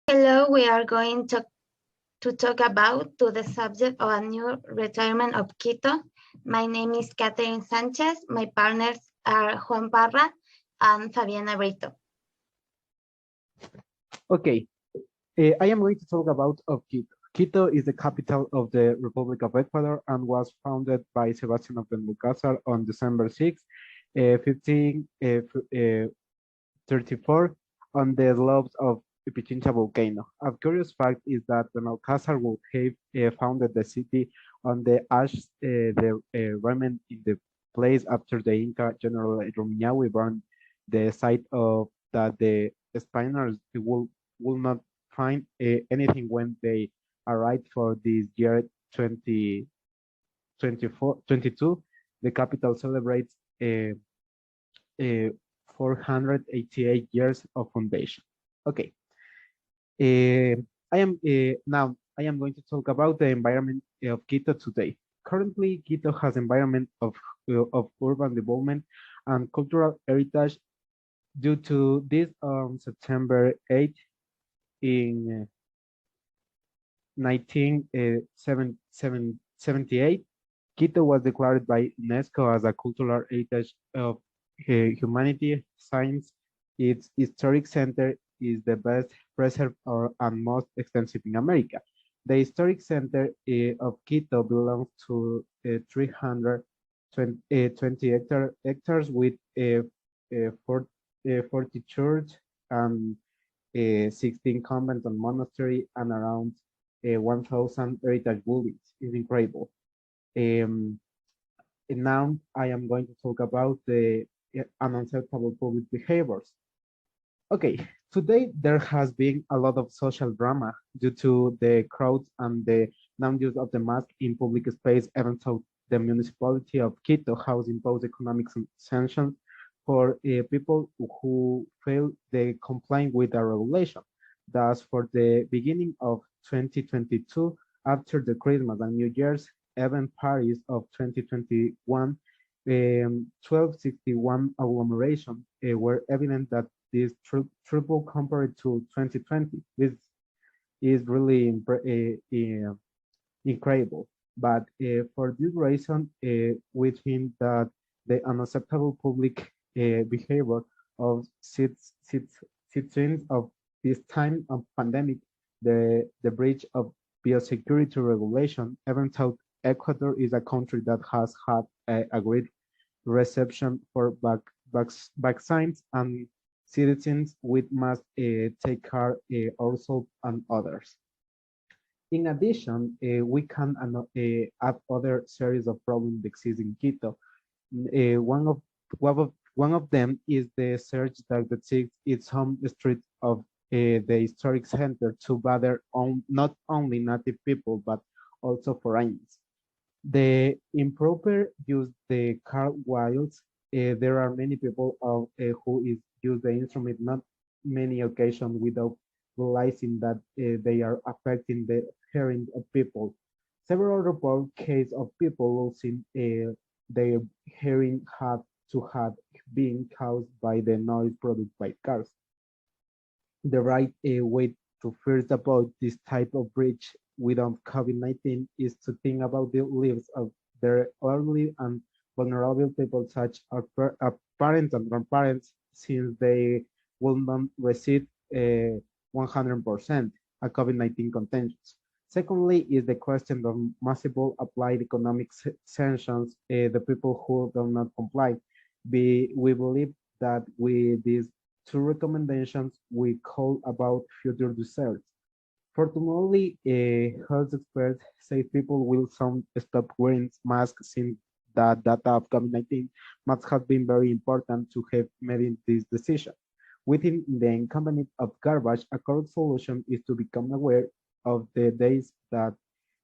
Hello, we are going to talk about the subject of a new retirement of Quito. My name is Catherine Sanchez. My partners are Juan Parra and Fabiana Brito. Okay, I am going to talk about of Quito. Quito is the capital of the Republic of Ecuador and was founded by Sebastian of Benalcázar on December 6, 1534 on the slopes of Pichincha volcano. A curious fact is that Benalcázar would have founded the city on the ash the remnant in the place after the Inca general Rumiñahui burned the site of that the Spaniards will not find anything when they arrived for this year 2022. The capital celebrates uh, 488 years of foundation. Okay, I am going to talk about the environment of Quito today. Currently, Quito has environment of urban development and cultural heritage. Due to this, on September 8 in 1978, Quito was declared by UNESCO as a cultural heritage of humanity. Science, its historic center is the best preserved and most extensive in America. The historic center of Quito belongs to 320 hectares with 40 church and 16 convents and monastery and around 1,000 heritage buildings. It's incredible. Um, and now I am going to talk about the unacceptable public behaviors. Okay, today there has been a lot of social drama due to the crowds and the non-use of the mask in public space, even though the municipality of Quito has imposed economic sanctions for people who fail to comply with the regulation. Thus, for the beginning of 2022, after the Christmas and New Year's event parties of 2021, 1261 agglomeration were evident that this triple compared to 2020. This is really incredible. But for this reason, we think that the unacceptable public behavior of citizens of this time of pandemic, the breach of biosecurity regulation, even though Ecuador is a country that has had a great reception for vaccines and citizens with must take care ourselves and others. In addition, we can add other series of problems that exist in Quito. One of them is the search that takes its home street of the historic center to bother on not only native people but also foreigners. The improper use the car whiles there are many people who use the instrument not many occasions without realizing that they are affecting the hearing of people. Several report cases of people losing their hearing have to have been caused by the noise produced by cars. The right way to first avoid this type of breach without COVID-19 is to think about the lives of their elderly and vulnerable people such as parents and grandparents, since they will not receive 100% a COVID-19 contention. Secondly, is the question of massive applied economic sanctions, the people who do not comply. We believe that with these two recommendations, we call about future results. Fortunately, health experts say people will soon stop wearing masks since the data of COVID-19 must have been very important to have made this decision. Within the encampment of garbage, a correct solution is to become aware of the days that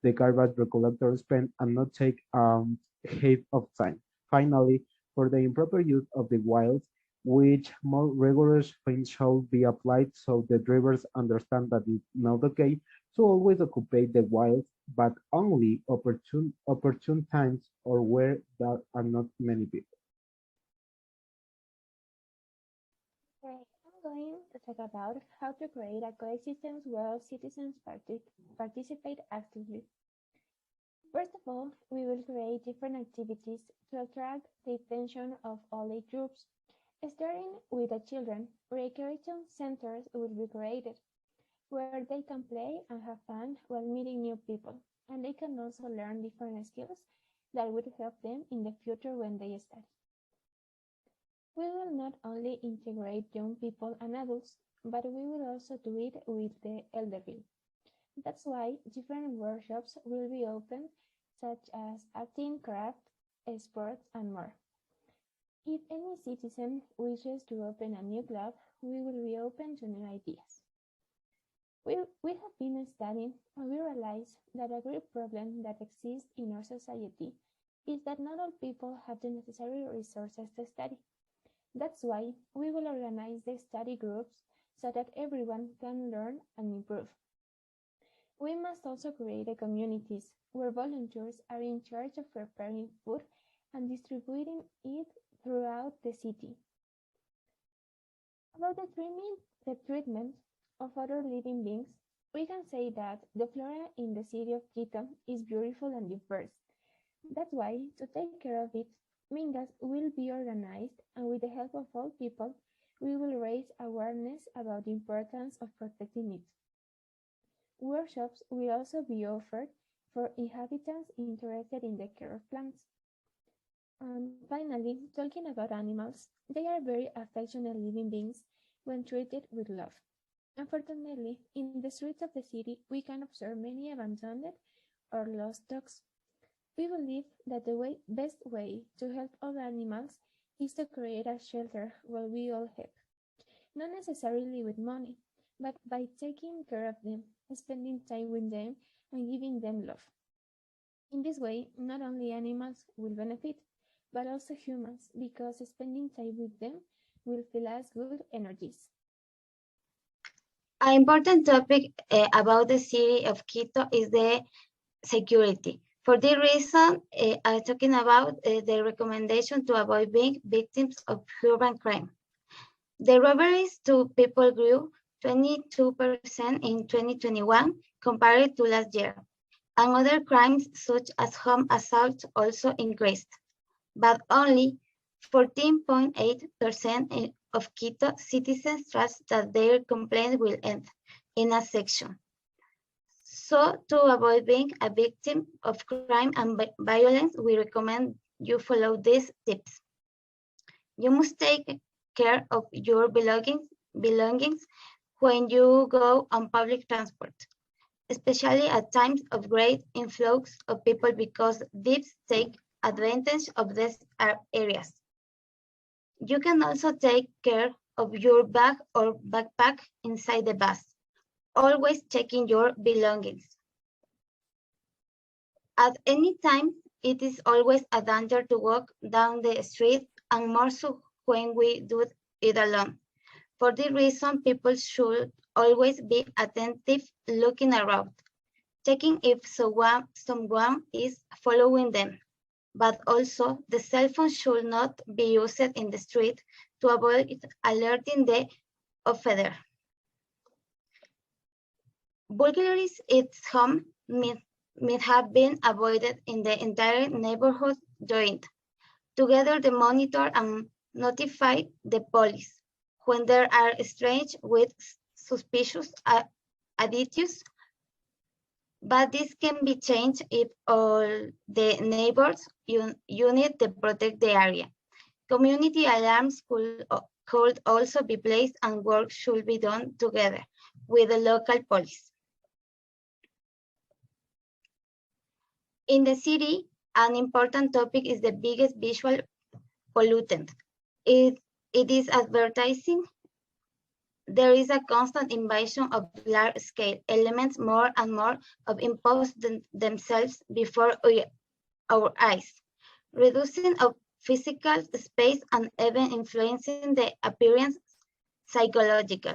the garbage collector spend and not take half of time. Finally, for the improper use of the wilds, which more rigorous fines should be applied so the drivers understand that it's not okay to always occupy the wilds, but only opportune times or where there are not many people. going to talk about how to create a coexistence where citizens participate actively. First of all, we will create different activities to attract the attention of all age groups. Starting with the children, recreation centers will be created where they can play and have fun while meeting new people, and they can also learn different skills that would help them in the future when they study. We will not only integrate young people and adults, but we will also do it with the elderly. That's why different workshops will be open, such as arting, craft, sports, and more. If any citizen wishes to open a new club, we will be open to new ideas. We have been studying and we realize that a great problem that exists in our society is that not all people have the necessary resources to study. That's why we will organize the study groups so that everyone can learn and improve. We must also create communities where volunteers are in charge of preparing food and distributing it throughout the city. About the treatment of other living beings, we can say that the flora in the city of Quito is beautiful and diverse. That's why, to take care of it, Mingas will be organized, and with the help of all people, we will raise awareness about the importance of protecting it. Workshops will also be offered for inhabitants interested in the care of plants. And finally, talking about animals, they are very affectionate living beings when treated with love. Unfortunately, in the streets of the city, we can observe many abandoned or lost dogs. We believe that the best way to help all animals is to create a shelter where we all help. Not necessarily with money, but by taking care of them, spending time with them, and giving them love. In this way, not only animals will benefit, but also humans, because spending time with them will fill us good energies. An important topic about the city of Quito is the security. For this reason, I'm talking about the recommendation to avoid being victims of urban crime. The robberies to people grew 22% in 2021 compared to last year, and other crimes such as home assault also increased, but only 14.8% of Quito citizens trust that their complaint will end in a section. So, to avoid being a victim of crime and violence, we recommend you follow these tips. You must take care of your belongings when you go on public transport, especially at times of great influx of people because thieves take advantage of these areas. You can also take care of your bag or backpack inside the bus, always checking your belongings. At any time, it is always a danger to walk down the street, and more so when we do it alone. For this reason, people should always be attentive, looking around, checking if someone is following them. But also, the cell phone should not be used in the street to avoid alerting the offender. Burglaries at home may have been avoided in the entire neighborhood joint. Together, they monitor and notify the police when there are strange with suspicious attitudes. But this can be changed if all the neighbors unit to protect the area. Community alarms could also be placed, and work should be done together with the local police. In the city, an important topic is the biggest visual pollutant. It is advertising. There is a constant invasion of large-scale elements, more and more of impose themselves before our eyes, reducing of physical space and even influencing the appearance psychological.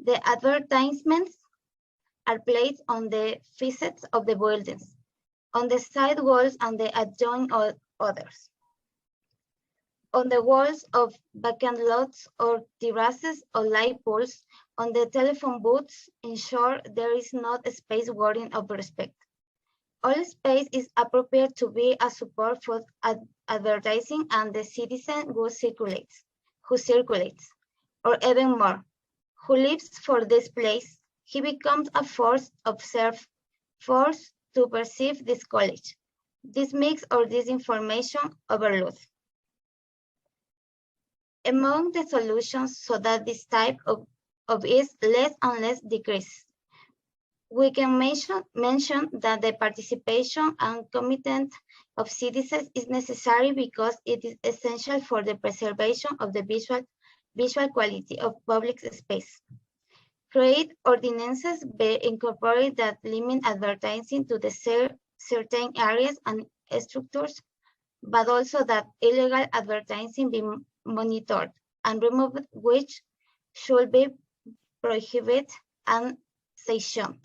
The advertisements are placed on the facades of the buildings, on the side walls and the adjoining others. on the walls of vacant lots or terraces or light poles, on the telephone booths. In short, there is not a space worthy of respect. All space is appropriate to be a support for advertising and the citizen who circulates, or even more, who lives for this place. He becomes a force to perceive this college, this mix or this information overload. Among the solutions so that this type of is less and less decreases, we can mention that the participation and commitment of citizens is necessary because it is essential for the preservation of the visual quality of public space. Create ordinances incorporate that limit advertising to the certain areas and structures, but also that illegal advertising be monitored and removed, which should be prohibited and sanctioned.